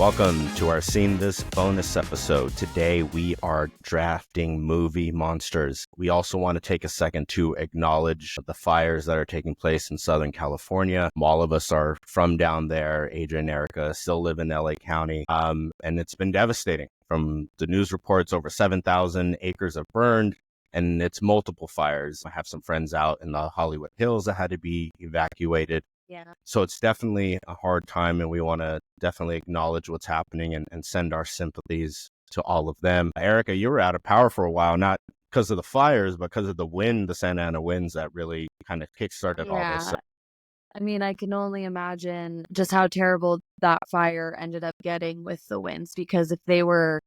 Welcome to our Seen This bonus episode. Today we are drafting movie monsters. We also want to take a second to acknowledge the fires that are taking place in Southern California. All of us are from down there. Adrian and Erica still live in LA County. And it's been devastating. From the news reports, over 7,000 acres have burned, and it's multiple fires. I have some friends out in the Hollywood Hills that had to be evacuated. Yeah. So it's definitely a hard time, and we want to definitely acknowledge what's happening and send our sympathies to all of them. Erica, you were out of power for a while, not because of the fires, but because of the wind, the Santa Ana winds that really kind of kickstarted all this. Yeah. I mean, I can only imagine just how terrible that fire ended up getting with the winds, because if they were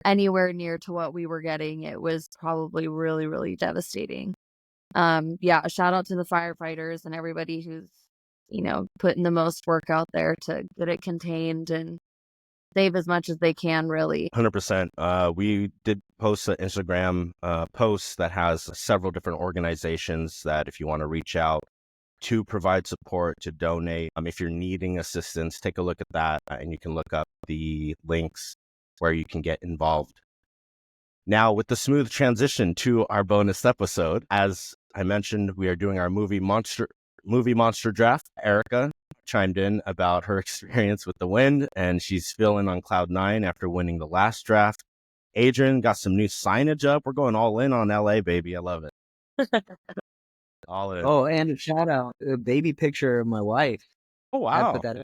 anywhere near to what we were getting, it was probably really, really devastating. Yeah, shout out to the firefighters and everybody who's, putting the most work out there to get it contained and save as much as they can, really. 100%. We did post an Instagram post that has several different organizations that if you want to reach out to provide support, to donate, if you're needing assistance, take a look at that and you can look up the links where you can get involved. Now, with the smooth transition to our bonus episode, as I mentioned, we are doing our movie monster draft. Erica chimed in about her experience with the wind, and she's feeling on cloud nine after winning the last draft. Adrian got some new signage up. We're going all in on LA, baby. I love it. All in. Oh, and a shout out, a baby picture of my wife. Oh, wow. I put that in.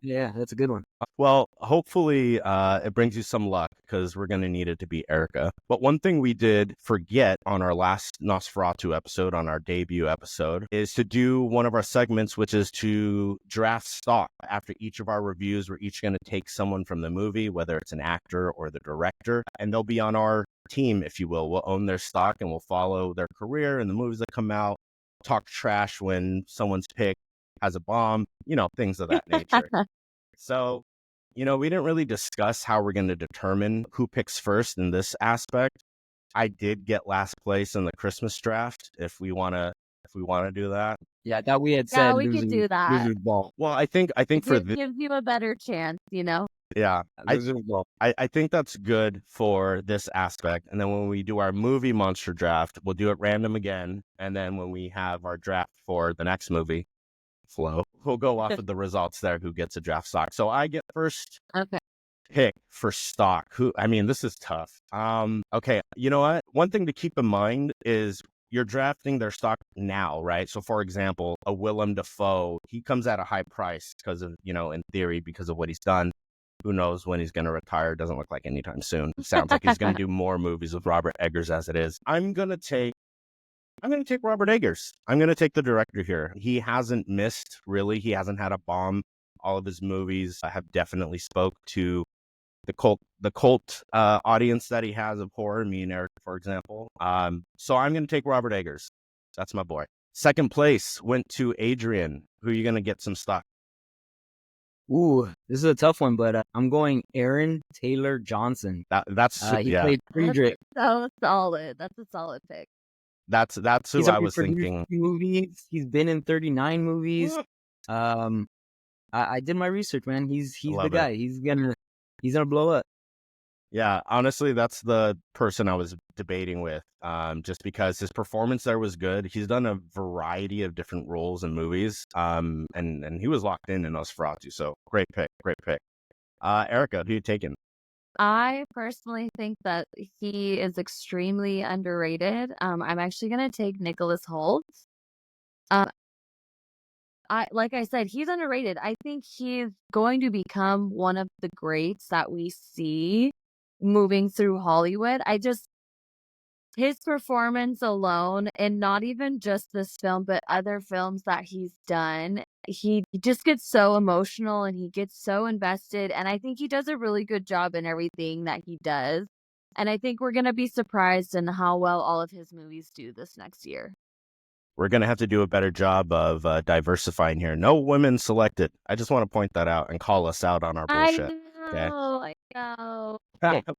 Yeah, that's a good one. Well, hopefully it brings you some luck, because we're going to need it to be Erica. But one thing we did forget on our last Nosferatu episode, on our debut episode, is to do one of our segments, which is to draft stock. After each of our reviews, we're each going to take someone from the movie, whether it's an actor or the director, and they'll be on our team, if you will. We'll own their stock and we'll follow their career and the movies that come out, talk trash when someone's pick has a bomb, things of that nature. So, we didn't really discuss how we're going to determine who picks first in this aspect. I did get last place in the Christmas draft. If we want to do that. Yeah, I thought we had said we could do that. Losers Ball. Well, I think for it gives you a better chance, Yeah, Losers Ball. I think that's good for this aspect. And then when we do our movie monster draft, we'll do it random again. And then when we have our draft for the next movie, Flow, we'll go off of the results there, who gets a draft stock. So I get first pick for stock. This is tough. Okay, you know what? One thing to keep in mind is you're drafting their stock now, right? So for example, a Willem Dafoe, he comes at a high price because of, in theory, because of what he's done. Who knows when he's going to retire? Doesn't look like anytime soon. Sounds like he's going to do more movies with Robert Eggers as it is. I'm going to take Robert Eggers. I'm going to take the director here. He hasn't missed, really. He hasn't had a bomb. All of his movies have definitely spoke to the cult audience that he has of horror, me and Eric, for example. So I'm going to take Robert Eggers. That's my boy. Second place went to Adrian. Who are you going to get some stock? Ooh, this is a tough one, but I'm going Aaron Taylor Johnson. He played Friedrich. So solid. That's a solid pick. That's who I was thinking. Movies. He's been in 39 movies. I did my research, man. He's the guy. He's gonna blow up. Yeah, honestly, that's the person I was debating with. Just because his performance there was good. He's done a variety of different roles in movies. And he was locked in Nosferatu. So great pick. Erica, who you taking? I personally think that he is extremely underrated. I'm actually going to take Nicholas Hoult. Like I said, he's underrated. I think he's going to become one of the greats that we see moving through Hollywood. His performance alone, and not even just this film, but other films that he's done, he just gets so emotional and he gets so invested. And I think he does a really good job in everything that he does. And I think we're going to be surprised in how well all of his movies do this next year. We're going to have to do a better job of diversifying here. No women selected. I just want to point that out and call us out on our bullshit. I know.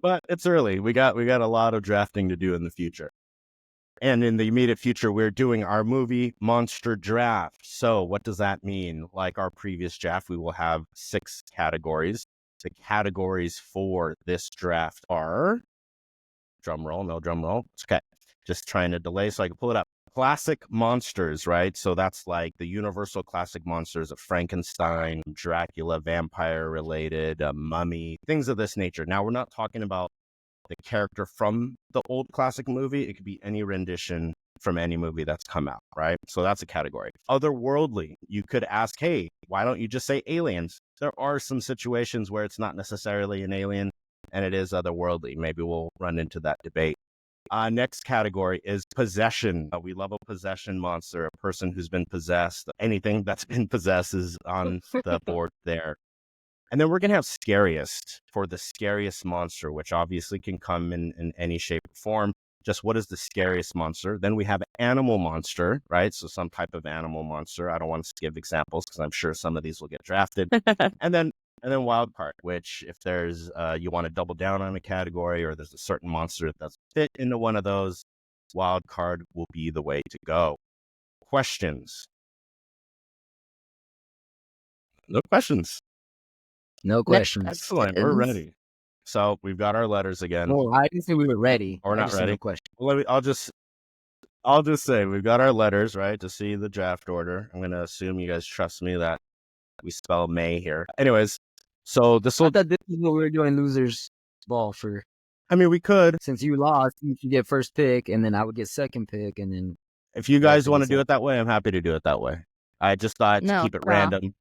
But it's early. We got a lot of drafting to do in the future. And in the immediate future, we're doing our movie monster draft. So what does that mean? Like our previous draft, we will have 6 categories. The categories for this draft are, drum roll, no drum roll. It's okay. Just trying to delay so I can pull it up. Classic monsters, right? So that's like the universal classic monsters of Frankenstein, Dracula, vampire related, mummy, things of this nature. Now, we're not talking about the character from the old classic movie. It could be any rendition from any movie that's come out, right? So that's a category. Otherworldly, you could ask, hey, why don't you just say aliens? There are some situations where it's not necessarily an alien and it is otherworldly. Maybe we'll run into that debate. Next category is possession. We love a possession monster, a person who's been possessed. Anything that's been possessed is on the board there. And then we're going to have scariest for the scariest monster, which obviously can come in any shape or form. Just what is the scariest monster? Then we have animal monster, right? So some type of animal monster. I don't want to give examples because I'm sure some of these will get drafted. And then wild card, which if there's you want to double down on a category or there's a certain monster that doesn't fit into one of those, wild card will be the way to go. Questions? No questions. No questions. Excellent. We're ready. So we've got our letters again. Well, I didn't say we were ready. We're not ready. No question. Well, I'll just say we've got our letters, right, to see the draft order. I'm going to assume you guys trust me that we spell May here. Anyways, so this will... I thought this is what we were doing losers ball for. I mean, we could. Since you lost, you should get first pick, and then I would get second pick, and then... If you guys want to do it that way, I'm happy to do it that way. I just thought to keep it random.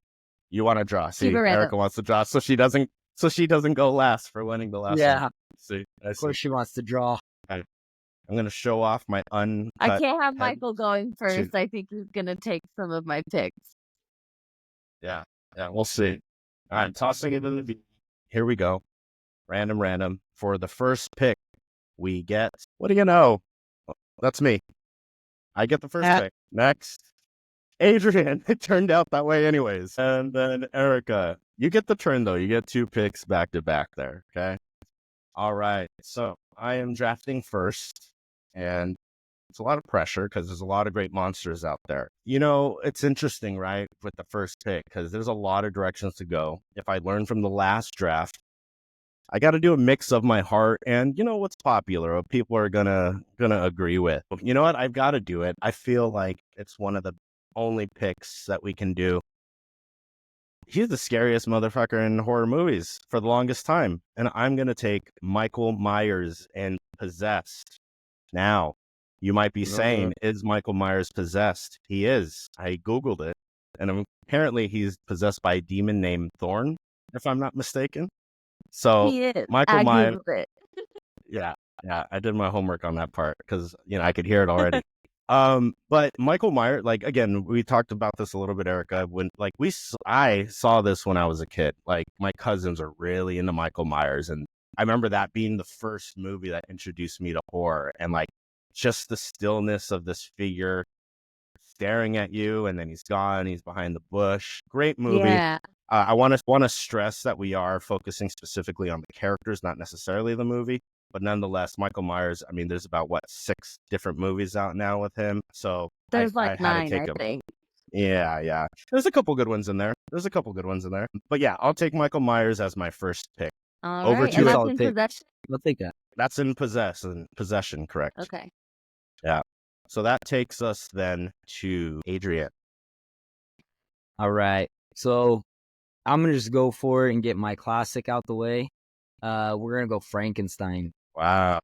You want to draw. See, Erica wants to draw, so she doesn't go last for winning the last one. See, of course she wants to draw. I'm going to show off my uncut I can't have Michael going first. I think he's going to take some of my picks. Yeah, we'll see. All right, tossing it in the beat. Here we go. Random. For the first pick, we get, what do you know? That's me. I get the first pick. Next. Adrian, it turned out that way anyways. And then Erica, you get the turn though. You get 2 picks back to back there, okay? All right, so I am drafting first, and it's a lot of pressure because there's a lot of great monsters out there. You know, it's interesting, right, with the first pick, because there's a lot of directions to go. If I learn from the last draft, I got to do a mix of my heart and, you know, what's popular, what people are gonna agree with. You know what? I've got to do it. I feel like it's one of the only picks that we can do. He's the scariest motherfucker in horror movies for the longest time. And I'm going to take Michael Myers and Possessed. Now, you might be saying, is Michael Myers possessed? He is. I Googled it. And apparently he's possessed by a demon named Thorn, if I'm not mistaken. So he is. Michael Myers. Yeah, I did my homework on that part because, you know, I could hear it already. But Michael Myers, like, again, we talked about this a little bit, Erica, when like I saw this when I was a kid. Like, my cousins are really into Michael Myers, and I remember that being the first movie that introduced me to horror, and like just the stillness of this figure staring at you, and then he's gone, he's behind the bush. Great movie. Yeah. I want to stress that we are focusing specifically on the characters, not necessarily the movie. But nonetheless, Michael Myers, I mean, there's about, 6 different movies out now with him. So there's like 9, I think. Yeah. There's a couple good ones in there. But yeah, I'll take Michael Myers as my first pick. All right. And that's in Possession? I'll take that. That's in Possession, correct. Okay. Yeah. So that takes us then to Adrian. All right. So I'm going to just go for it and get my classic out the way. We're going to go Frankenstein. Wow.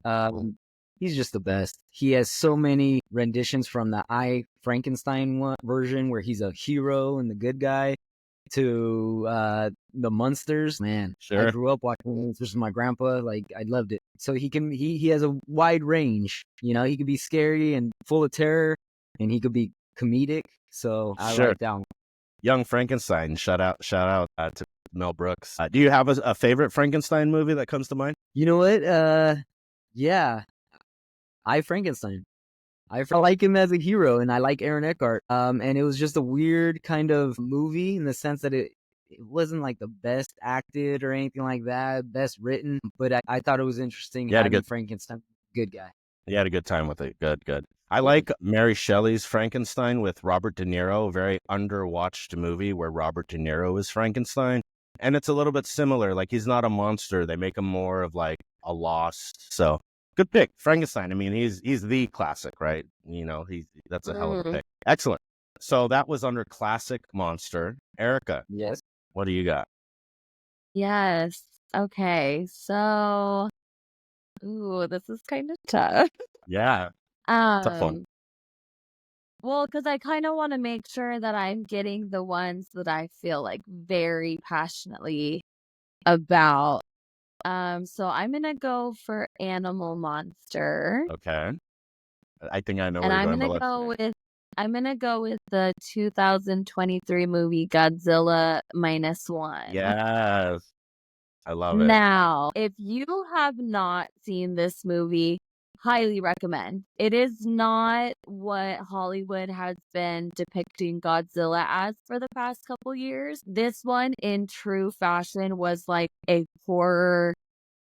He's just the best. He has so many renditions from the I Frankenstein version where he's a hero and the good guy to the monsters. Man, sure. I grew up watching this with my grandpa. Like, I loved it. So he has a wide range. You know, he could be scary and full of terror, and he could be comedic. So I like that one. Young Frankenstein. Shout out to Mel Brooks. Do you have a favorite Frankenstein movie that comes to mind? You know what? Yeah, I Frankenstein. I like him as a hero, and I like Aaron Eckhart. And it was just a weird kind of movie in the sense that it wasn't like the best acted or anything like that, best written, but I thought it was interesting. Yeah, having Frankenstein, good guy. You had a good time with it. Good. I like Mary Shelley's Frankenstein with Robert De Niro, a very underwatched movie where Robert De Niro is Frankenstein. And it's a little bit similar. Like, he's not a monster. They make him more of like a lost. So good pick. Frankenstein. I mean, he's the classic, right? You know, that's a hell of a pick. Excellent. So that was under classic monster. Erica, Yes. what do you got? Yes. Okay. So, ooh, this is kind of tough. Yeah, tough one. Well, because I kind of want to make sure that I'm getting the ones that I feel like very passionately about. So I'm gonna go for Animal Monster, Okay. I think I know and where you're going, but I'm gonna go with the 2023 movie Godzilla -1. yes, I love it. Now, if you have not seen this movie, highly recommend. It is not what Hollywood has been depicting Godzilla as for the past couple years. This one, in true fashion, was like a horror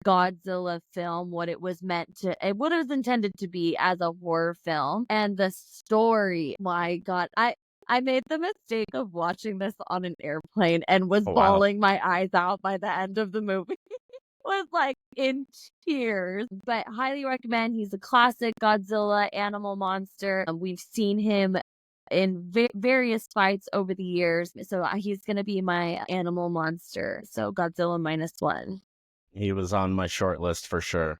Godzilla film, what it was intended to be as a horror film. And the story, my God, I made the mistake of watching this on an airplane and was Oh, wow. bawling my eyes out by the end of the movie. Was like in tears, but highly recommend. He's a classic Godzilla animal monster. We've seen him in various fights over the years, so he's gonna be my animal monster. So Godzilla -1. He was on my short list for sure.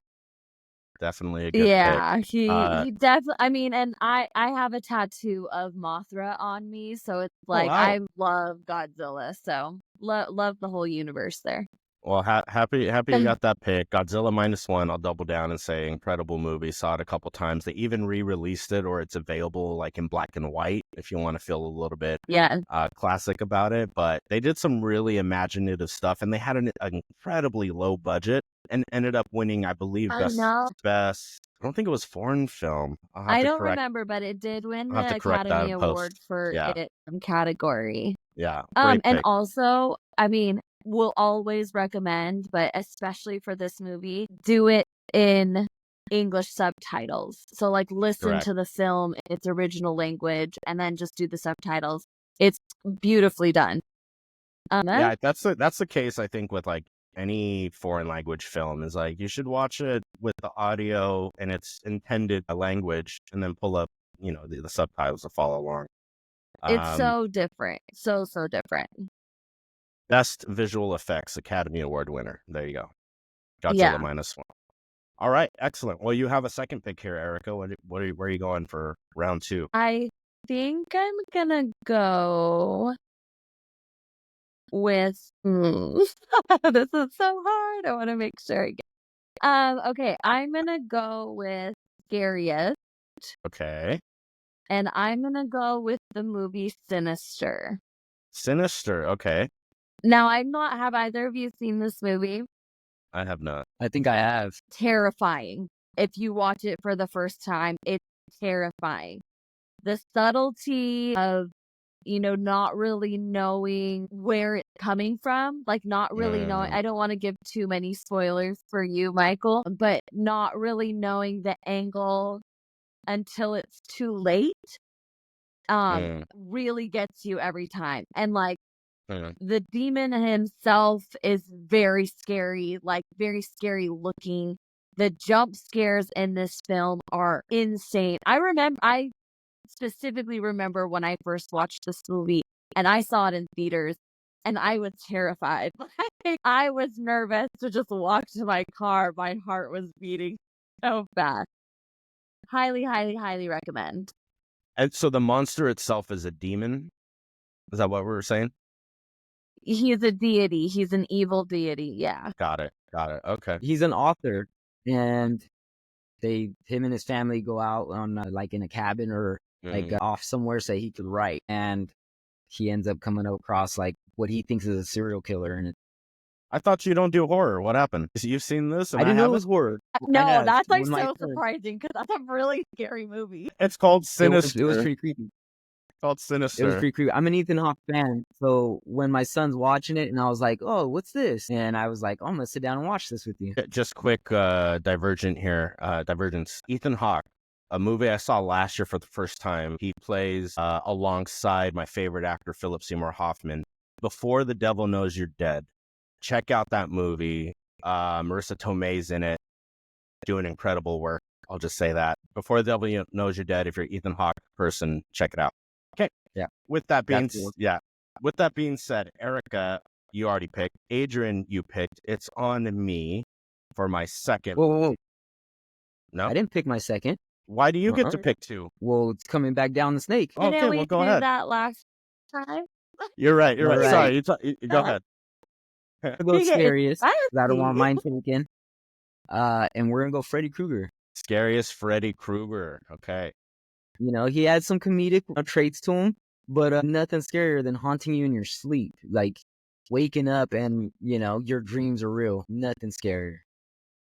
Definitely a good pick. Yeah, he definitely. I mean, and I have a tattoo of Mothra on me, so it's like wow. I love Godzilla. So love the whole universe there. Well, happy you got that pick. Godzilla -1. I'll double down and say incredible movie. Saw it a couple times. They even re-released it, or it's available like in black and white if you want to feel a little bit Yeah. classic about it. But they did some really imaginative stuff, and they had an incredibly low budget and ended up winning, I believe, best. I don't think it was foreign film. I don't remember, but it did win the Academy Award for its category. Yeah. And pick. also, I mean, we'll always recommend, but especially for this movie, do it in English subtitles. So like listen to the film in its original language and then just do the subtitles. It's beautifully done. Yeah, that's the case, I think, with like any foreign language film is like you should watch it with the audio and its intended language and then pull up, the subtitles to follow along. It's so different. So different. Best visual effects Academy Award winner. There you go. Godzilla -1. All right, excellent. Well, you have a second pick here, Erica. Where are you going for round 2? I think I'm gonna go with this is so hard. I want to make sure I get okay, I'm gonna go with Scariest. Okay. And I'm gonna go with the movie Sinister. Sinister, okay. Now have either of you seen this movie? I have not. I think I have. Terrifying. If you watch it for the first time, it's terrifying. The subtlety of not really knowing where it's coming from, like not really knowing. I don't want to give too many spoilers for you, Michael, but not really knowing the angle until it's too late, really gets you every time. And like the demon himself is very scary, like very scary looking. The jump scares in this film are insane. I specifically remember when I first watched this movie and I saw it in theaters and I was terrified. I was nervous to just walk to my car. My heart was beating so fast. Highly, highly, highly recommend. And so the monster itself is a demon? Is that what we were saying? He's a deity. He's an evil deity. Yeah. Got it. Okay. He's an author, and him and his family go out on like in a cabin or like off somewhere so he could write, and he ends up coming across like what he thinks is a serial killer. And I thought you don't do horror. What happened? You've seen this? I didn't know it was horror. No, that's like so surprising because that's a really scary movie. It's called Sinister. It was pretty creepy. Called Sinister. It was pretty creepy. I'm an Ethan Hawke fan, so when my son's watching it, and I was like, "Oh, what's this?" and I was like, "Oh, I'm gonna sit down and watch this with you." Just quick divergence. Ethan Hawke, a movie I saw last year for the first time. He plays alongside my favorite actor, Philip Seymour Hoffman, Before the Devil Knows You're Dead. Check out that movie. Marissa Tomei's in it, doing incredible work. I'll just say that. Before the Devil Knows You're Dead, if you're Ethan Hawke person, check it out. Okay. Yeah. With that being Definitely. With that being said, Erica, you already picked. Adrian, you picked. It's on me for my second. Whoa. No, I didn't pick my second. why do you get to pick two? Well, it's coming back down the snake. Okay, Didn't we well, go do ahead. that last time? You're right. All right. Sorry, go ahead. I'll go Because it's scariest. 'Cause I don't want fancy. mine taken. And we're gonna go Freddy Krueger. Scariest Freddy Krueger. Okay. You know, he had some comedic traits to him, but nothing scarier than haunting you in your sleep. Like waking up and, you know, your dreams are real. Nothing scarier.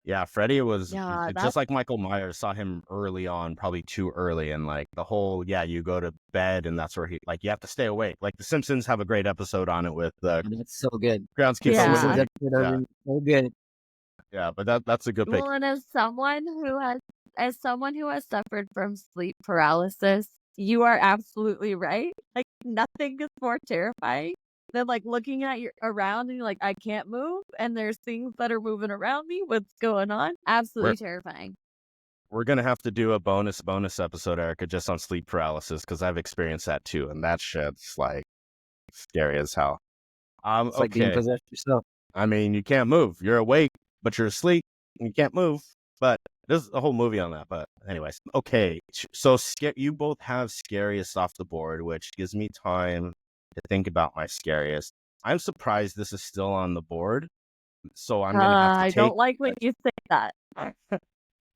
Yeah, Freddy was Yeah, just like Michael Myers. Saw him early on, probably too early, and like the whole you go to bed and that's where you have to stay awake. Like The Simpsons have a great episode on it with That's so good. groundskeeper Yeah. Simpsons Whitley. episode are so good. Yeah, but that's a good pick. Well, and as someone who has suffered from sleep paralysis, you are absolutely right. Like nothing is more terrifying than like looking at your around and you're like, I can't move, and there's things that are moving around me. What's going on? Absolutely terrifying. We're gonna have to do a bonus episode, Erica, just on sleep paralysis because I've experienced that too, and that shit's like scary as hell. It's like being Okay. possessed yourself. I mean, you can't move. You're awake, but you're asleep. And you can't move. But there's a whole movie on that. But anyways, okay. So you both have scariest off the board, which gives me time to think about my scariest. I'm surprised this is still on the board. So I'm gonna have to I take. don't like when you say that.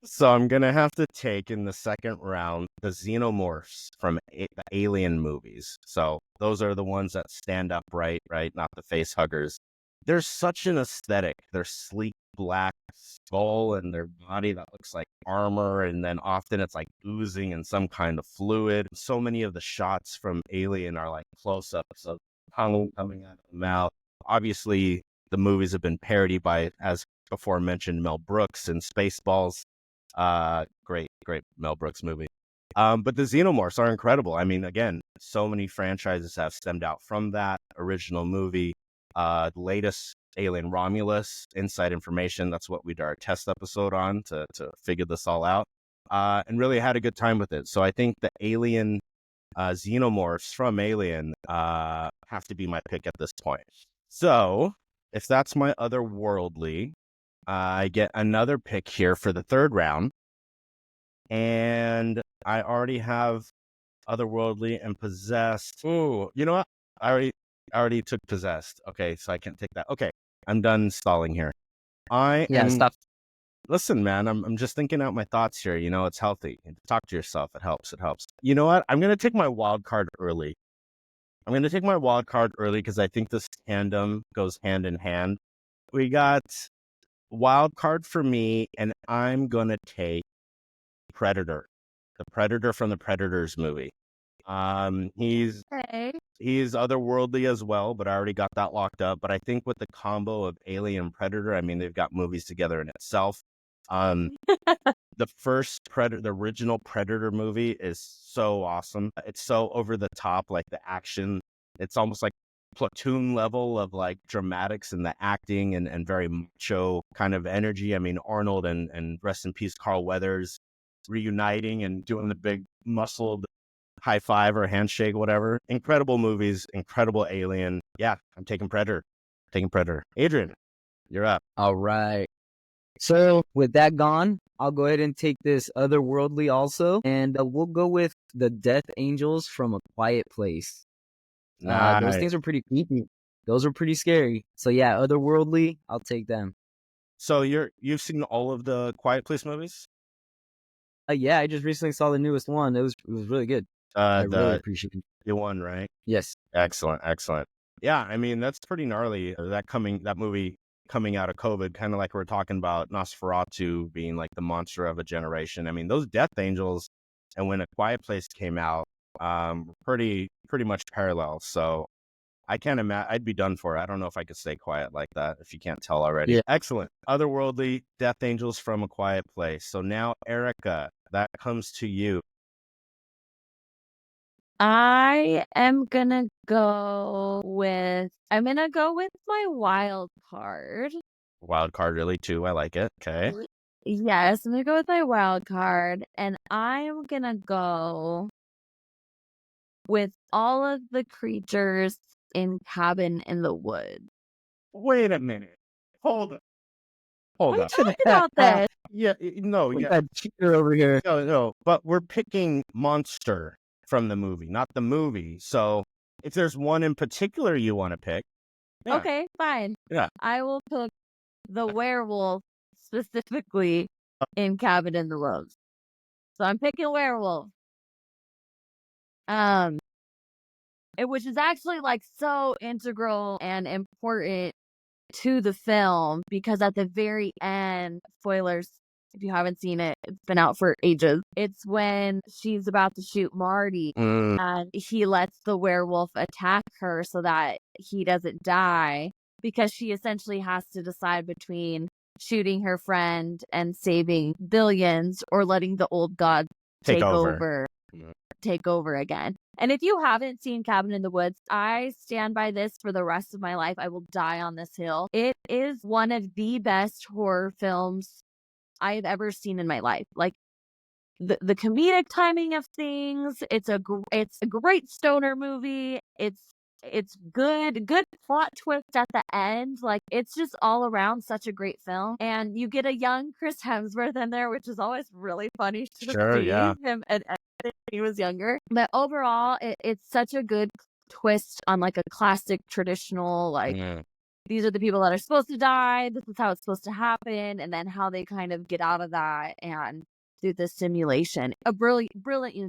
So I'm gonna have to take in the second round the xenomorphs from the Alien movies. So those are the ones that stand upright, right? Not the face huggers. There's such an aesthetic. Their sleek black skull and their body that looks like armor, and then often it's like oozing in some kind of fluid. So many of the shots from Alien are like close-ups of tongue coming out of the mouth. Obviously, the movies have been parodied by, as before mentioned, Mel Brooks and Spaceballs. Great Mel Brooks movie. But the xenomorphs are incredible. I mean, again, so many franchises have stemmed out from that original movie. The latest Alien Romulus, Inside Information, that's what we did our test episode on to figure this all out. And really had a good time with it. So I think the Alien xenomorphs from Alien have to be my pick at this point. So if that's my otherworldly, I get another pick here for the third round. And I already have otherworldly and possessed. Ooh, you know what? I already took possessed. Okay, so I can't take that. Okay, I'm done stalling here. Stop. Listen, man, I'm just thinking out my thoughts here. You know, it's healthy. Talk to yourself. It helps. You know what? I'm going to take my wild card early. Because I think this tandem goes hand in hand. We got wild card for me, and I'm going to take Predator. The Predator from the Predators movie. He's otherworldly as well, but I already got that locked up. But I think with the combo of Alien and Predator, I mean, they've got movies together in itself. The first Predator, the original Predator movie is so awesome. It's so over the top, like the action. It's almost like Platoon level of like dramatics and the acting and very macho kind of energy. I mean, Arnold and rest in peace, Carl Weathers reuniting and doing the big muscled high five or handshake, whatever. Incredible movies, incredible Alien. Yeah, I'm taking Predator. Adrian, you're up. All right. So with that gone, I'll go ahead and take this otherworldly also, and we'll go with the Death Angels from A Quiet Place. Those things are pretty creepy. Those are pretty scary. So yeah, otherworldly, I'll take them. So you've seen all of the Quiet Place movies? Yeah, I just recently saw the newest one. It was really good. I really appreciate it. The one, right? Yes. Excellent. Yeah, I mean, that's pretty gnarly. That movie coming out of COVID, kind of like we're talking about Nosferatu being like the monster of a generation. I mean, those Death Angels, and when A Quiet Place came out, pretty much parallel. So I can't imagine. I'd be done for it. I don't know if I could stay quiet like that, if you can't tell already. Yeah. Excellent. Otherworldly, Death Angels from A Quiet Place. So now, Erica, that comes to you. I am gonna go with my wild card. Wild card, really, too. I like it. Okay. Yes, I'm gonna go with my wild card, and I'm gonna go with all of the creatures in Cabin in the Woods. Wait a minute. Hold up. Hold What up. are you talking about this? Yeah, no, We yeah. got cheater over here. No, but we're picking monster from the movie, not the movie. So if there's one in particular you want to pick, yeah, Okay, fine. yeah. I will pick the werewolf specifically in Cabin in the Woods. So I'm picking werewolf. Which is actually like so integral and important to the film because at the very end, spoilers, if you haven't seen it, it's been out for ages. It's when she's about to shoot Marty and he lets the werewolf attack her so that he doesn't die because she essentially has to decide between shooting her friend and saving billions or letting the old god Take over. take over again. And if you haven't seen Cabin in the Woods, I stand by this for the rest of my life. I will die on this hill. It is one of the best horror films I have ever seen in my life. Like the comedic timing of things, it's a great stoner movie. It's good plot twist at the end. Like it's just all around such a great film. And you get a young Chris Hemsworth in there, which is always really funny to Sure, see yeah. him and he was younger. But overall, it's such a good twist on like a classic traditional like these are the people that are supposed to die. This is how it's supposed to happen, and then how they kind of get out of that and do the simulation. A brilliant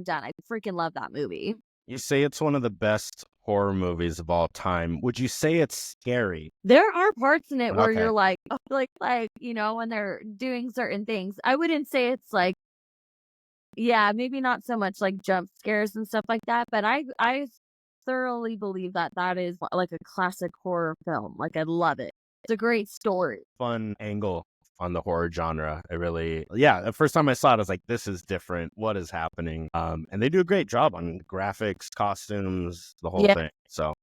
done. I freaking love that movie. You say it's one of the best horror movies of all time. Would you say it's scary? There are parts in it where Okay. you're like, you know, when they're doing certain things. I wouldn't say it's like, yeah, maybe not so much like jump scares and stuff like that, but I thoroughly believe that that is like a classic horror film. Like I love it. It's a great story. Fun angle on the horror genre. It really, yeah, the first time I saw it, I was like, this is different. What is happening? And they do a great job on graphics, costumes, the whole thing. So,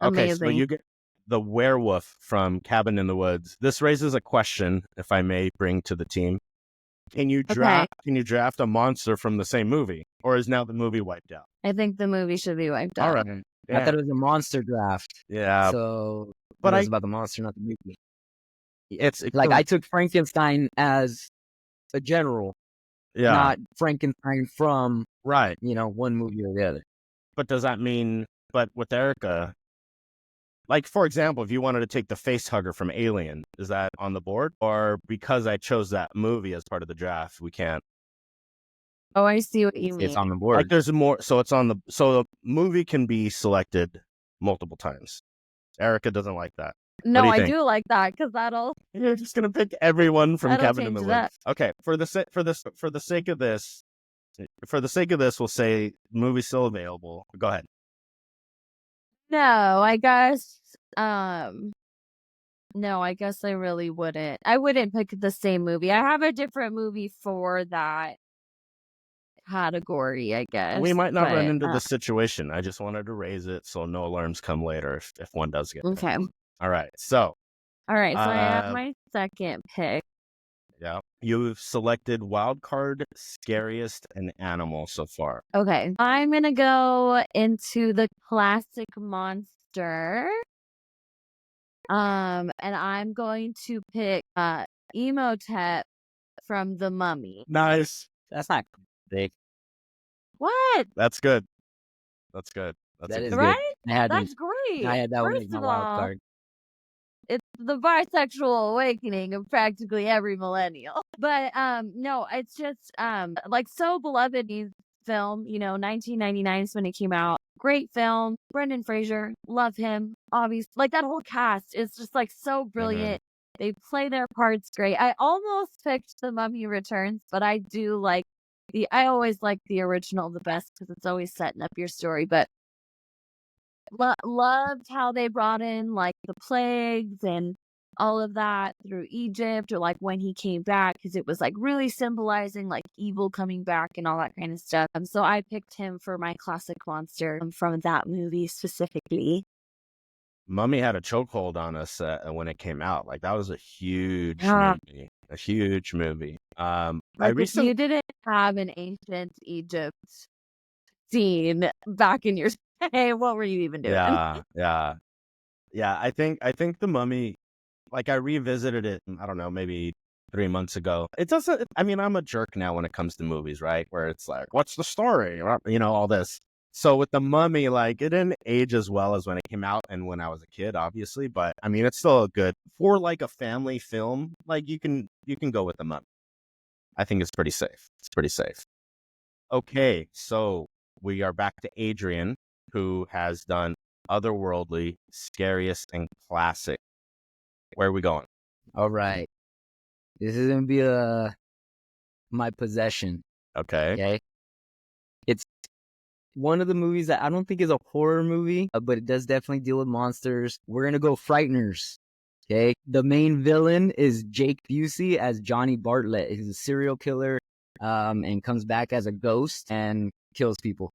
okay, so Amazing. you get the werewolf from Cabin in the Woods. This raises a question, if I may bring to the team. Can you draft a monster from the same movie? Or is now the movie wiped out? I think the movie should be wiped out. All right. I thought it was a monster draft. Yeah. So But it was about the monster, not the movie. It's Like I took Frankenstein as a general, not Frankenstein from right. you know, one movie or the other. But does that mean, but with Erica, like, for example, if you wanted to take the face hugger from Alien, is that on the board? Or because I chose that movie as part of the draft, we can't? Oh, I see what you mean. It's on the board. Like, there's more, so the movie can be selected multiple times. Erica doesn't like that. No, do you I think? do like that because You're just gonna pick everyone from That'll Cabin in the change Woods. that. Okay, for the sake of this, we'll say movie's still available. Go ahead. No, I guess no, I guess I really wouldn't. I wouldn't pick the same movie. I have a different movie for that category, I guess. We might not run but, into this situation. I just wanted to raise it so no alarms come later if one does get picked. Okay. All right. So, All right, so I have my second pick. yeah, you've selected wild card, scariest, and animal so far. Okay. I'm going to go into the classic monster. And I'm going to pick Emotep from The Mummy. Nice. That's not big. What? That's good. That's good. That's That a is good good. Right? I had That's great. I had that one as First my of wild all, card. it's the bisexual awakening of practically every millennial. But no, it's just like so beloved film, you know, 1999 is when it came out. Great film. Brendan Fraser, love him. Obviously, like that whole cast is just like so brilliant. They play their parts great. I almost picked The Mummy Returns, but I do like I always like the original the best because it's always setting up your story. But loved how they brought in like the plagues and all of that through Egypt or like when he came back because it was like really symbolizing like evil coming back and all that kind of stuff. So I picked him for my classic monster from that movie specifically. Mummy had a chokehold on us when it came out. Like that was a huge Yeah. movie, a huge movie. I Like if recently, you didn't have an ancient Egypt scene back in your day, what were you even doing? yeah. I think the Mummy. Like I revisited it, I don't know, maybe 3 months ago. It doesn't. I mean, I'm a jerk now when it comes to movies, right? Where it's like, what's the story? All this. So with the Mummy, like it didn't age as well as when it came out and when I was a kid, obviously. But I mean, it's still a good for like a family film. Like you can go with the Mummy. I think it's pretty safe. It's pretty safe. Okay, so we are back to Adrian, who has done Otherworldly, Scariest, and Classic. Where are we going? All right. This is going to be my possession. Okay. Okay. It's one of the movies that I don't think is a horror movie, but it does definitely deal with monsters. We're going to go Frighteners. Okay. The main villain is Jake Busey as Johnny Bartlett. He's a serial killer and comes back as a ghost and kills people.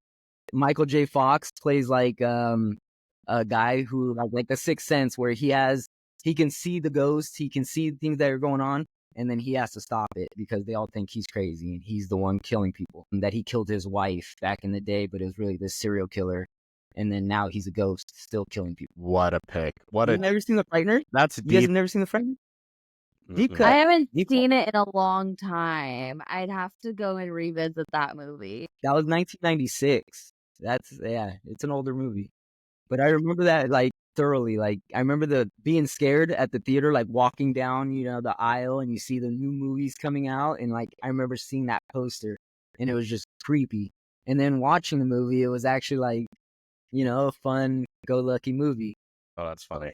Michael J. Fox plays like a guy who like a sixth sense where he can see the ghosts, he can see things that are going on, and then he has to stop it because they all think he's crazy and he's the one killing people. And that he killed his wife back in the day, but it was really this serial killer. And then now he's a ghost, still killing people. What a pick! You've never seen The Frightener? That's You guys deep. have never seen The Frightener? Deep Mm-mm. cut. I haven't Deep seen it in a long time. I'd have to go and revisit that movie. That was 1996. It's an older movie. But I remember that like thoroughly. Like I remember being scared at the theater, like walking down, the aisle and you see the new movies coming out. And like, I remember seeing that poster and it was just creepy. And then watching the movie, it was actually like, a fun go lucky movie. Oh, that's funny.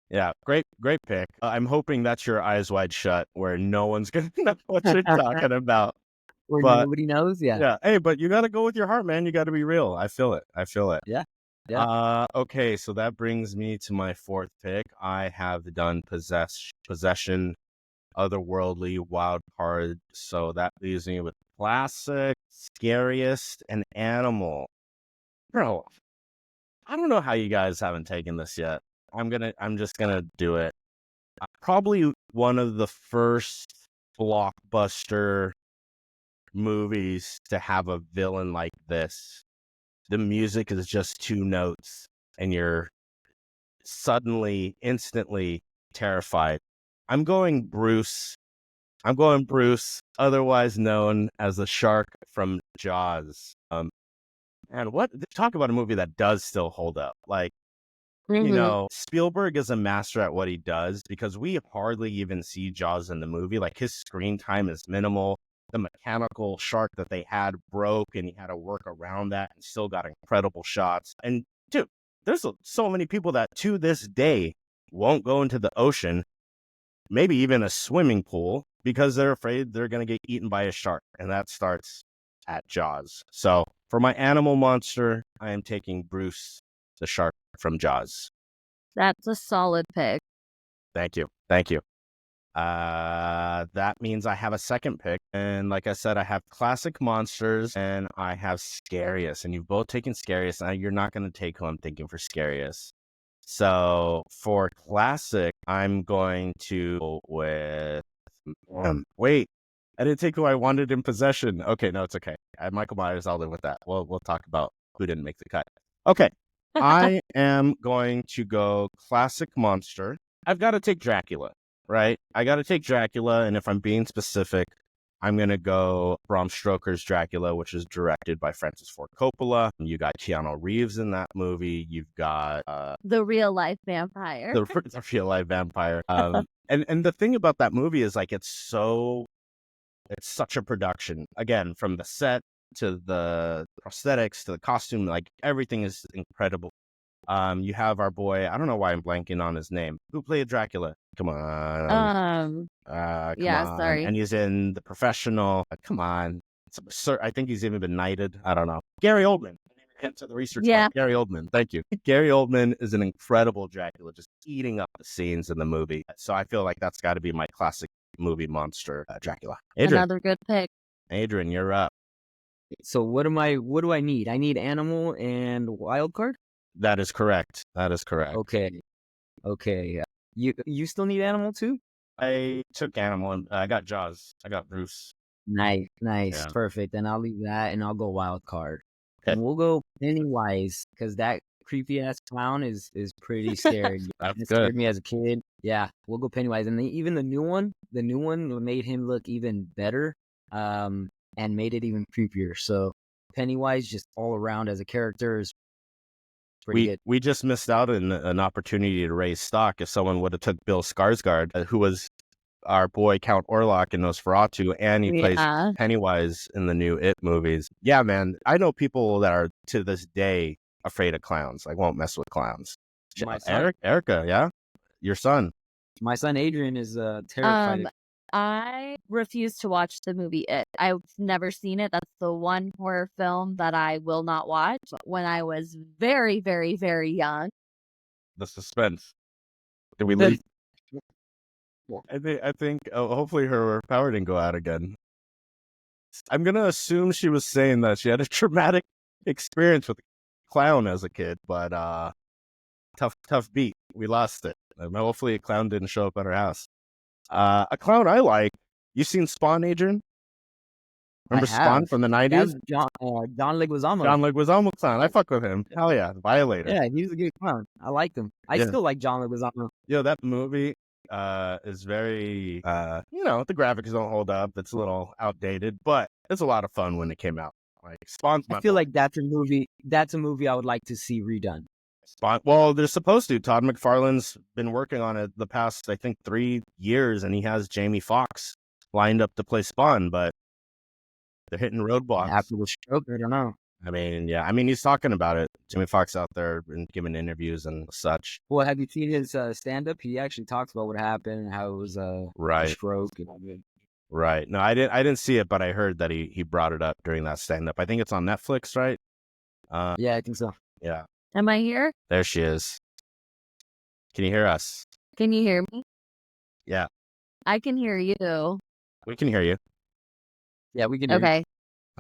Yeah, great pick. I'm hoping that's your eyes wide shut, where no one's gonna know what you're talking about. Where But nobody knows. Yeah. yeah, hey, but you got to go with your heart, man. You got to be real. I feel it. Yeah. Yeah. Okay, so that brings me to my fourth pick. I have done possession, otherworldly, wild card. So that leaves me with classic, scariest, and animal. Bro, I don't know how you guys haven't taken this yet. I'm just gonna do it. Probably one of the first blockbuster movies to have a villain like this. The music is just two notes and you're suddenly, instantly terrified. I'm going Bruce, otherwise known as the shark from Jaws. And talk about a movie that does still hold up. Like, Spielberg is a master at what he does because we hardly even see Jaws in the movie. Like his screen time is minimal. The mechanical shark that they had broke and he had to work around that and still got incredible shots. And dude, there's so many people that to this day won't go into the ocean, maybe even a swimming pool, because they're afraid they're going to get eaten by a shark. And that starts at Jaws. So for my animal monster, I am taking Bruce, the shark from Jaws. That's a solid pick. Thank you. That means I have a second pick. And like I said, I have classic monsters and I have scariest. And you've both taken scariest. Now you're not going to take who I'm thinking for scariest. So for classic, I'm going to go with... wait, I didn't take who I wanted in possession. Okay, no, it's okay. Michael Myers, I'll live with that. We'll talk about who didn't make the cut. Okay. I am going to go classic monster. I've got to take Dracula, right? I got to take Dracula, and if I'm being specific, I'm going to go Bram Stoker's Dracula, which is directed by Francis Ford Coppola. You got Keanu Reeves in that movie. You've got... the real-life vampire. The real-life vampire. And the thing about that movie is, like, it's such a production. Again, from the set to the prosthetics to the costume, like everything is incredible. You have our boy, I don't know why I'm blanking on his name, who played Dracula. Come on. Sorry. And he's in The Professional. Come on. It's absurd. I think he's even been knighted. I don't know. Gary Oldman. Into the research. Yeah. Gary Oldman. Thank you. Gary Oldman is an incredible Dracula, just eating up the scenes in the movie. So I feel like that's got to be my classic movie monster, Dracula. Adrian. Another good pick. Adrian, you're up. So what do I need? I need animal and wild card? That is correct. That is correct. Okay. You still need animal too? I took animal and I got Jaws. I got Bruce. Nice. Yeah. Perfect. Then I'll leave that and I'll go wild card. Okay. And we'll go Pennywise because that creepy ass clown is pretty scary. That's It good. scared me as a kid. Yeah, we'll go Pennywise. And even the new one made him look even better, and made it even creepier. So Pennywise, just all around as a character, is pretty good. We just missed out on an opportunity to raise stock if someone would have took Bill Skarsgård, who was our boy Count Orlok in Nosferatu, and he plays Pennywise in the new It movies. Yeah, man, I know people that are to this day afraid of clowns. Like, won't mess with clowns. My son. Erica, yeah, your son. My son Adrian is terrified. I refuse to watch the movie It. I've never seen it. That's the one horror film that I will not watch. When I was very, very, very young. The suspense. Did we leave? I think hopefully her power didn't go out again. I'm going to assume she was saying that she had a traumatic experience with a clown as a kid, but tough beat. We lost it. Hopefully a clown didn't show up at her house. A clown I like. You seen Spawn, Adrian? Remember Spawn from the 90s? That's John Leguizamo. John Leguizamo clown. I fuck with him. Hell yeah. Violator. Yeah, he was a good clown. I liked him. I still like John Leguizamo. Yo, that movie is very, the graphics don't hold up. It's a little outdated, but it's a lot of fun when it came out. Like Spawn's I feel like that's a movie I would like to see redone. Spawn. Well, they're supposed to. Todd McFarlane's been working on it the past, I think, 3 years, and he has Jamie Foxx lined up to play Spawn, but they're hitting roadblocks. After the stroke, I don't know. He's talking about it. Jamie Foxx out there and giving interviews and such. Well, have you seen his stand-up? He actually talks about what happened and how it was a stroke. Right. No, I didn't see it, but I heard that he brought it up during that stand-up. I think it's on Netflix, right? Yeah, I think so. Yeah. Am I here? There she is. Can you hear us? Can you hear me? Yeah. I can hear you. We can hear you. Yeah, we can hear Okay. you.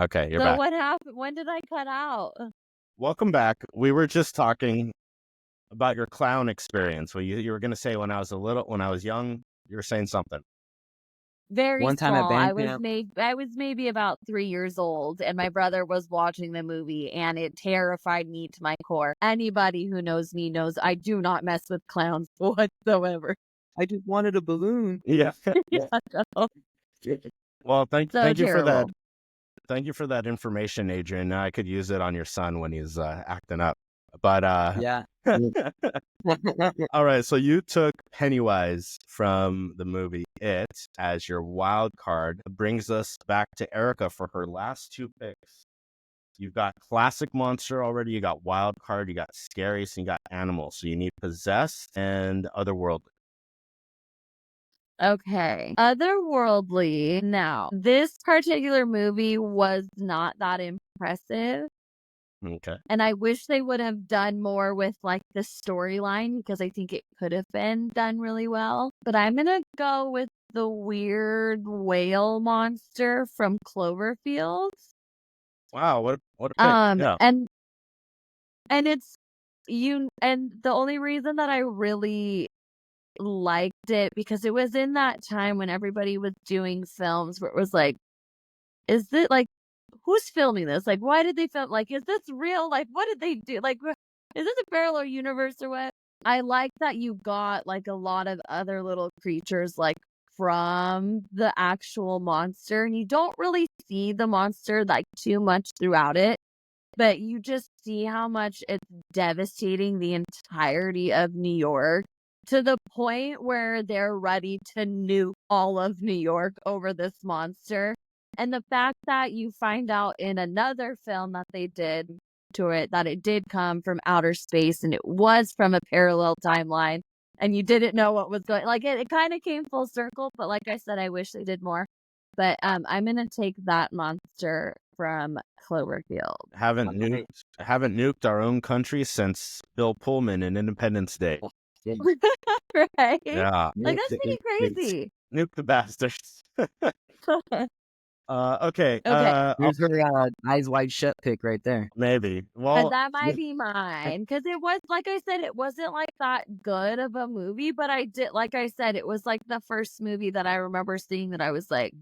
Okay, you're so back. What happened? When did I cut out? Welcome back. We were just talking about your clown experience. Well, you were going to say when I was young, you were saying something. Very One time at small. band camp. I was maybe about 3 years old, and my brother was watching the movie, and it terrified me to my core. Anybody who knows me knows I do not mess with clowns whatsoever. I just wanted a balloon. Yeah. Yeah, no. Well, thank you for that. terrible. Thank you for that information, Adrian. Now I could use it on your son when he's acting up. But Yeah. all right, so you took Pennywise from the movie It as your wild card. Brings us back to Erica for her last 2 picks. You've got classic monster already, you got wild card, you got scariest, and you got animal. So you need possessed and otherworldly. Okay. Otherworldly. Now, this particular movie was not that impressive. Okay. And I wish they would have done more with like the storyline because I think it could have been done really well. But I'm going to go with the weird whale monster from Cloverfield. Wow, what a pick. Yeah. And it's and the only reason that I really liked it because it was in that time when everybody was doing films where it was like, is it like, who's filming this? Like, why did they film? Like, is this real? Like, what did they do? Like, is this a parallel universe or what? I like that you got like a lot of other little creatures like from the actual monster, and you don't really see the monster like too much throughout it, but you just see how much it's devastating the entirety of New York to the point where they're ready to nuke all of New York over this monster. And the fact that you find out in another film that they did to it that it did come from outer space and it was from a parallel timeline and you didn't know what was going, like it kind of came full circle. But like I said, I wish they did more. But I'm gonna take that monster from Cloverfield. Haven't nuked haven't nuked our own country since Bill Pullman in Independence Day. Yeah. Right? Yeah, Like, that's pretty crazy. nuke the bastards. Okay. Okay. Here's her eyes wide shut pick right there. Maybe. And Well, that might be mine. Because it was, like I said, it wasn't like that good of a movie, but like I said, it was like the first movie that I remember seeing that I was like,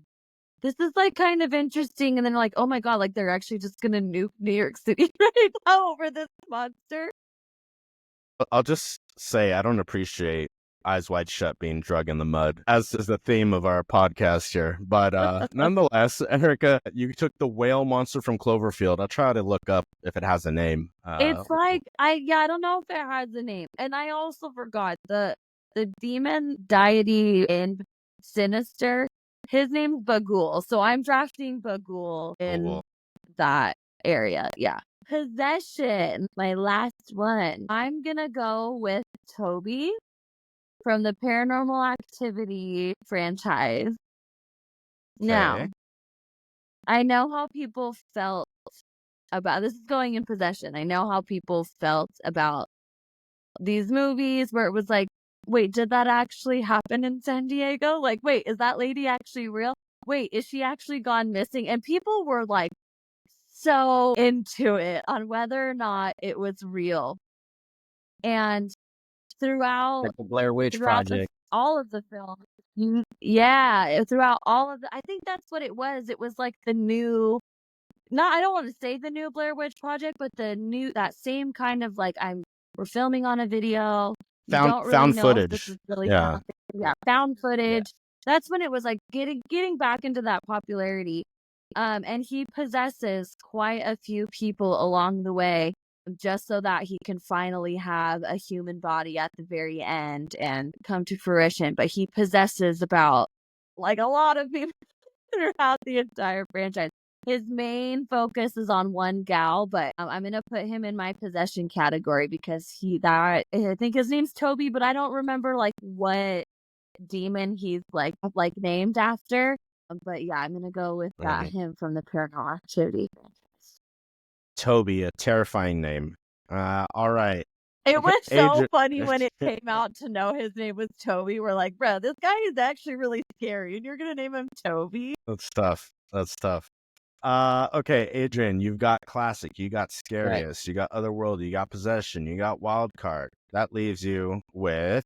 this is like kind of interesting. And then like, oh my God, like they're actually just going to nuke New York City right now over this monster. I'll just say I don't appreciate Eyes Wide Shut being drug in the mud, as is the theme of our podcast here. But nonetheless, Erica, you took the whale monster from Cloverfield. I'll try to look up if it has a name. It's like, I don't know if it has a name. And I also forgot the demon deity in Sinister. His name's Bagul. So I'm drafting Bagul in Cool. that area. Yeah. Possession, my last one. I'm gonna go with Toby from the Paranormal Activity franchise. Now, Okay. I know how people felt about this is going in possession. I know how people felt about these movies where it was like, wait, did that actually happen in San Diego? Like, wait, is that lady actually real? Wait, is she actually gone missing? And people were like so into it on whether or not it was real. And throughout Like the Blair Witch Project. all of the films, throughout all of I think that's what it was. It was like the new, I don't want to say the new Blair Witch Project, but that same kind of like, we're filming on a video. You don't really found know footage. if this is really Yeah. happening. Yeah, found footage. That's when it was like getting back into that popularity. And he possesses quite a few people along the way, just so that he can finally have a human body at the very end and come to fruition. But he possesses about like a lot of people throughout the entire franchise. His main focus is on one gal, but I'm gonna put him in my possession category because I think his name's Toby, but I don't remember like what demon he's like named after. But yeah, I'm gonna go with him from the Paranormal Activity franchise. Toby, a terrifying name. All right. It was so funny when it came out to know his name was Toby. We're like, bro, this guy is actually really scary, and you're gonna name him Toby? That's tough. Okay, Adrian, you've got classic, you got scariest, you got otherworldly, you got possession, you got wild card. That leaves you with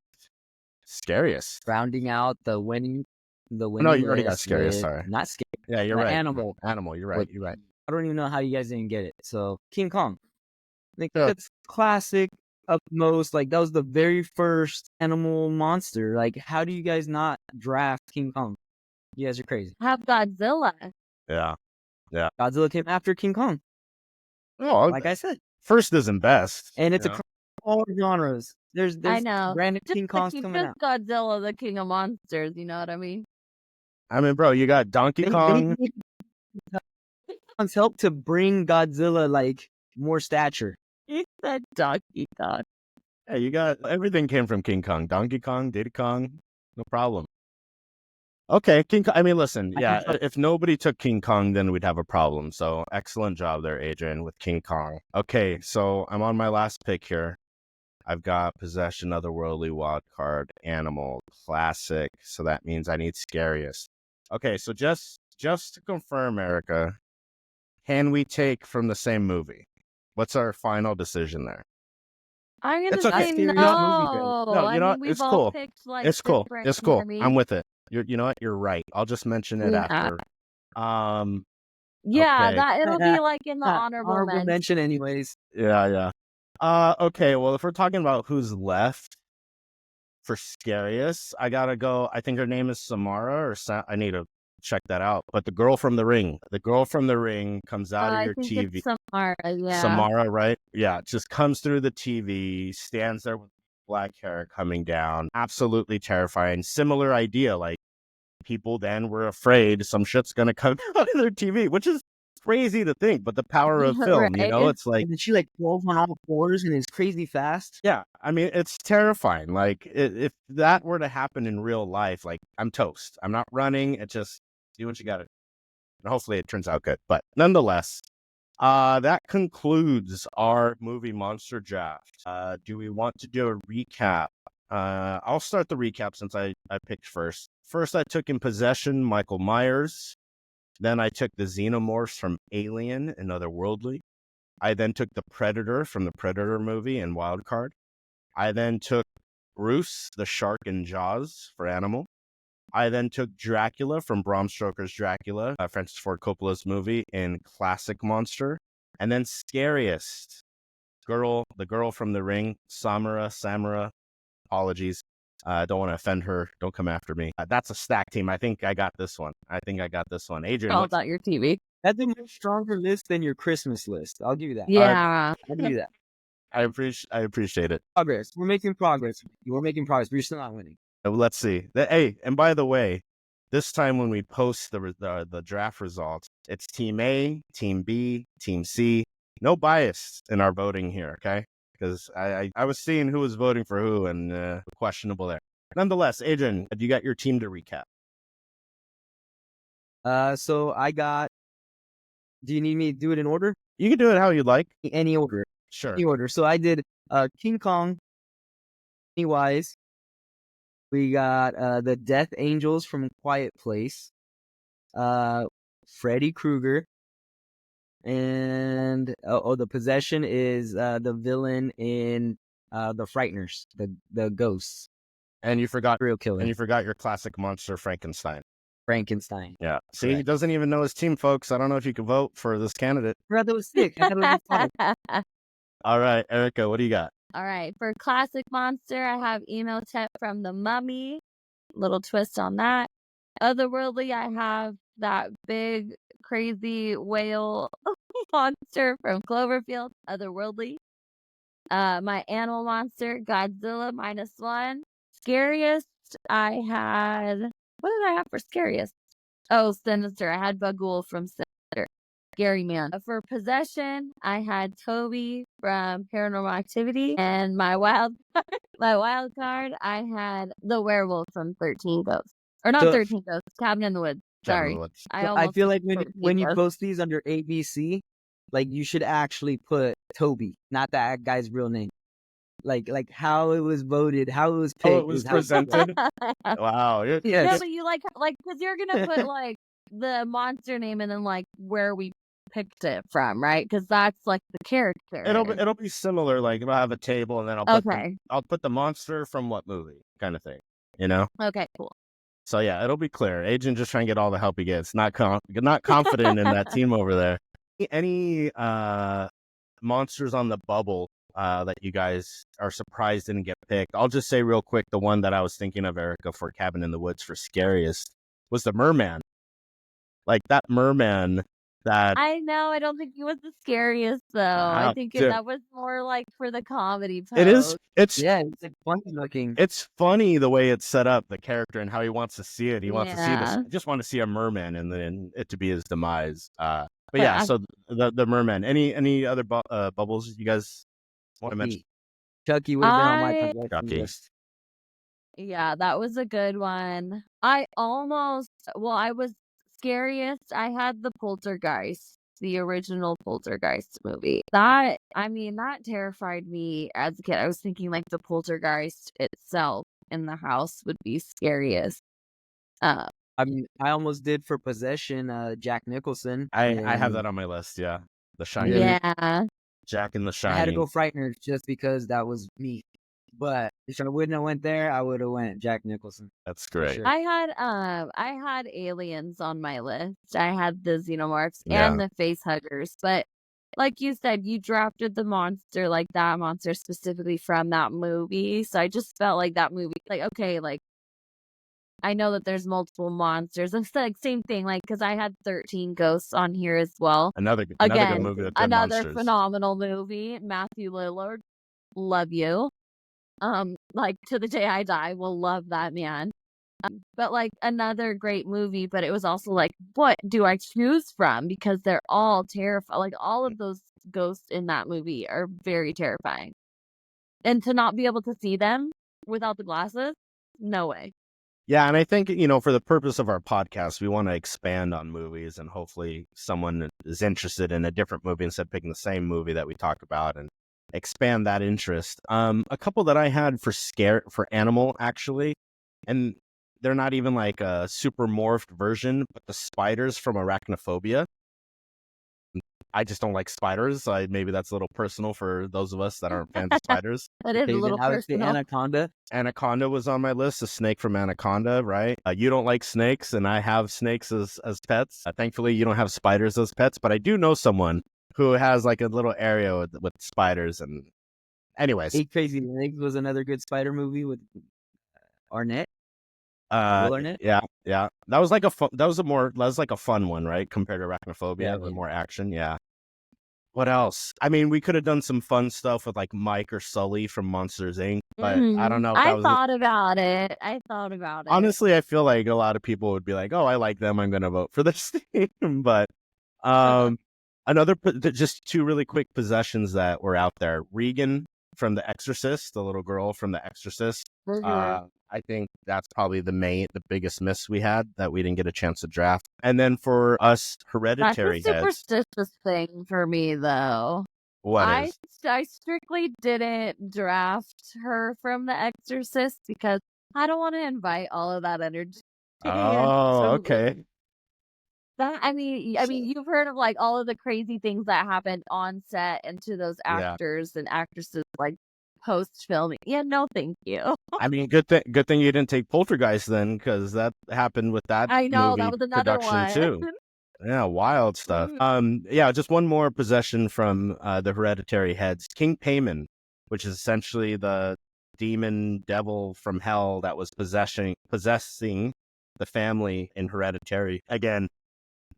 scariest. Rounding out the winning. No, you already got scariest. Sorry, not scary. Yeah, you're right. Animal. You're right. You're right. I don't even know how you guys didn't get it. So King Kong. I think Yeah. that's classic. Up most, like that was the very first animal monster. Like, how do you guys not draft King Kong? You guys are crazy. Have Godzilla. Yeah. Godzilla came after King Kong. Oh, Like I said, first isn't best, and it's across all genres. There's I know. random King Kongs coming out. Godzilla, the king of monsters. You know what I mean? I mean, bro, you got Donkey Kong. Kongs helped to bring Godzilla like more stature. He said Donkey Kong. Yeah, you got everything came from King Kong. Donkey Kong, Diddy Kong, no problem. Okay, King Kong. I mean, listen, if nobody took King Kong, then we'd have a problem. So excellent job there, Adrian, with King Kong. Okay, so I'm on my last pick here. I've got possession, otherworldly, wild card, animal, classic. So that means I need scariest. Okay, so just to confirm, Erica, can we take from the same movie? What's our final decision there? I'm gonna It's okay. say Scariest movie, no. No, you know what? We've It's all cool. picked, like, It's cool. different It's cool. movies. I'm with it. You know what? You're right. I'll just mention it Yeah. after. Yeah, Okay. that it'll be like in the honorable mention. mention anyways. Yeah. Okay. Well, if we're talking about who's left for scariest, I gotta go. I think her name is Samara I need to check that out. But the girl from the ring comes out of your I think TV. it's Samara, yeah. Samara, right? Yeah, it just comes through the TV, stands there with black hair coming down. Absolutely terrifying. Similar idea, like people then were afraid some shit's gonna come out of their TV, which is crazy to think, but the power of film, Right. it's like, And then she like drove on all fours and is crazy fast. yeah, I mean, it's terrifying. Like if that were to happen in real life, like I'm toast. I'm not running. It just do what you gotta do. And hopefully it turns out good. But nonetheless, That concludes our movie monster draft. Do we want to do a recap? I'll start the recap since I picked first. First, I took In Possession, Michael Myers. Then I took the Xenomorphs from Alien and Otherworldly. I then took the Predator from the Predator movie and Wildcard. I then took Bruce, the shark in Jaws for Animal. I then took Dracula from Bram Stoker's Dracula, Francis Ford Coppola's movie, in Classic Monster. And then Scariest, the girl from The Ring, Samara. Apologies. I don't want to offend her. Don't come after me. That's a stack team. I think I got this one. Adrian, All about your TV. That's a much stronger list than your Christmas list. I'll give you that. Yeah. I'll give you that. I appreciate it. Progress. We're making progress. We're making progress, but you're still not winning. Let's see. Hey, and by the way, this time when we post the draft results, it's Team A, Team B, Team C. No bias in our voting here, okay? Because I was seeing who was voting for who, and questionable there. Nonetheless, Adrian, you got your team to recap. So I got. Do you need me to do it in order? You can do it how you'd like. Any order. Sure. Any order. So I did King Kong, Pennywise. We got the Death Angels from Quiet Place, Freddy Krueger, and the Possession is the villain in the Frighteners, the ghosts. And you forgot Real killer. And you forgot your classic monster, Frankenstein. Yeah. See, Correct. he doesn't even know his team, folks. I don't know if you can vote for this candidate. I thought that was sick. I thought it was fun. All right, Erica, what do you got? All right. For classic monster, I have Emotep from The Mummy. Little twist on that. Otherworldly, I have that big, crazy whale monster from Cloverfield. Otherworldly. My animal monster, Godzilla -1. Scariest, I had. What did I have for scariest? Oh, Sinister. I had Bagul from Sinister. Scary man. For Possession, I had Toby from Paranormal Activity, and my wild card, I had the werewolf from 13 Ghosts, or not 13 Ghosts, Cabin in the Woods. Sorry, I feel like when you Ghosts. post these under ABC, like you should actually put Toby, not that guy's real name. Like how it was voted, how it was picked. Oh, it was presented. Wow. Yes. No, but you because you're gonna put like the monster name and then like where we picked it from, right? Because that's like the character. It'll be similar. Like if I have a table and then I'll put the monster from what movie kind of thing. You know? Okay, cool. So yeah, it'll be clear. Agent just trying to get all the help he gets. Not confident in that team over there. Any monsters on the bubble that you guys are surprised didn't get picked? I'll just say real quick, the one that I was thinking of, Erica, for Cabin in the Woods for scariest was the merman. Like that merman that I know. I don't think he was the scariest though. I think that was more like for the comedy pose. It is. It's like funny looking. It's funny the way it's set up, the character and how he wants to see it. He wants to see this. Yeah. I just want to see a merman and then it to be his demise. But yeah, so the merman. Any other bubbles you guys want to mention? Chucky would have been on my Chucky. list. Yeah, that was a good one. I was scariest. I had the Poltergeist, the original Poltergeist movie. That terrified me as a kid. I was thinking like the Poltergeist itself in the house would be scariest. I almost did for Possession, Jack Nicholson. I have that on my list. Yeah, The Shining. Yeah, Jack and The Shining. I had to go Frighteners just because that was me. But if I wouldn't have went there, I would have went Jack Nicholson. That's great. Sure. I had aliens on my list. I had the Xenomorphs and the face huggers, but like you said, you drafted the monster, like that monster specifically from that movie. So I just felt like that movie, like, okay, like I know that there's multiple monsters. It's like same thing, like because I had 13 Ghosts on here as well. Another good movie with good Another monsters. phenomenal movie. Matthew Lillard, love you. Like to the day I die, will love that man. But like another great movie, but it was also like, what do I choose from? Because they're all terrifying. Like all of those ghosts in that movie are very terrifying. And to not be able to see them without the glasses, no way. Yeah, and I think, for the purpose of our podcast, we want to expand on movies, and hopefully someone is interested in a different movie instead of picking the same movie that we talk about, and expand that interest. A couple that I had for Animal, actually, and they're not even like a super morphed version, but the spiders from Arachnophobia. I just don't like spiders. Maybe that's a little personal for those of us that aren't fans of spiders. That is a Okay, little then I would say personal. Anaconda. Anaconda was on my list, a snake from Anaconda, right? You don't like snakes, and I have snakes as pets. Thankfully, you don't have spiders as pets, but I do know someone who has like a little area with spiders. And anyways, Eight Crazy Legs was another good spider movie with Arnett. Will Arnett? yeah. That was like that was like a fun one, right? Compared to Arachnophobia, Yeah. more action, yeah. What else? I mean, we could have done some fun stuff with like Mike or Sully from Monsters Inc., but I don't know if that I was. thought about it. Honestly, I feel like a lot of people would be like, "Oh, I like them. I'm going to vote for this team." But just two really quick possessions that were out there. Regan from The Exorcist, the little girl from The Exorcist. I think that's probably the biggest miss we had that we didn't get a chance to draft. And then for us, That's Hereditary a heads. superstitious thing for me, though. What is? I strictly didn't draft her from The Exorcist because I don't want to invite all of that energy. Oh, okay. I mean, you've heard of like all of the crazy things that happened on set and to those Yeah. actors and actresses, like post filming. Yeah, no, thank you. I mean, good thing you didn't take Poltergeist then, because that happened with that I know movie that was another production one. too. Yeah, wild stuff. Mhm. Yeah, just one more possession from the Hereditary heads. King Payman, which is essentially the demon devil from hell that was possessing the family in Hereditary. Again,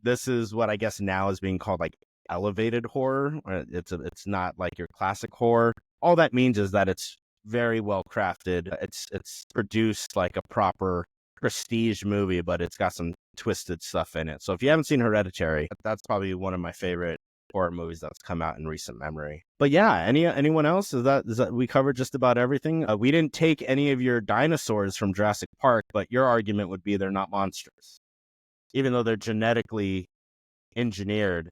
this is what I guess now is being called like elevated horror. It's not like your classic horror. All that means is that it's very well crafted. It's produced like a proper prestige movie, but it's got some twisted stuff in it. So if you haven't seen Hereditary, that's probably one of my favorite horror movies that's come out in recent memory. But yeah, anyone else? Is that we covered just about everything? We didn't take any of your dinosaurs from Jurassic Park, but your argument would be they're not monsters, even though they're genetically engineered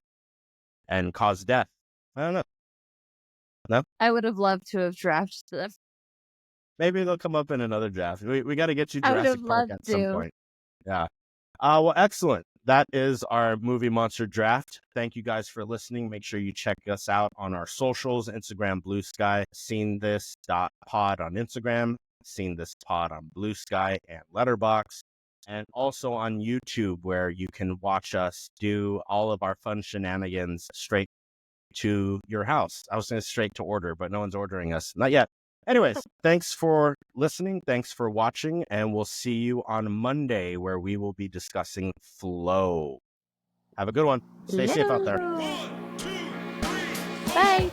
and cause death. I don't know. No? I would have loved to have drafted them. Maybe they'll come up in another draft. We got to get you I would have Jurassic Park loved at some to. point. Yeah. Well, excellent. That is our movie monster draft. Thank you guys for listening. Make sure you check us out on our socials, Instagram, Blue Sky, seen this pod on Instagram, seen this pod on Blue Sky and Letterboxd, and also on YouTube, where you can watch us do all of our fun shenanigans straight to your house. I was saying straight to order, but no one's ordering us. Not yet. Anyways, thanks for listening. Thanks for watching. And we'll see you on Monday, where we will be discussing Flow. Have a good one. Stay safe out there. Bye.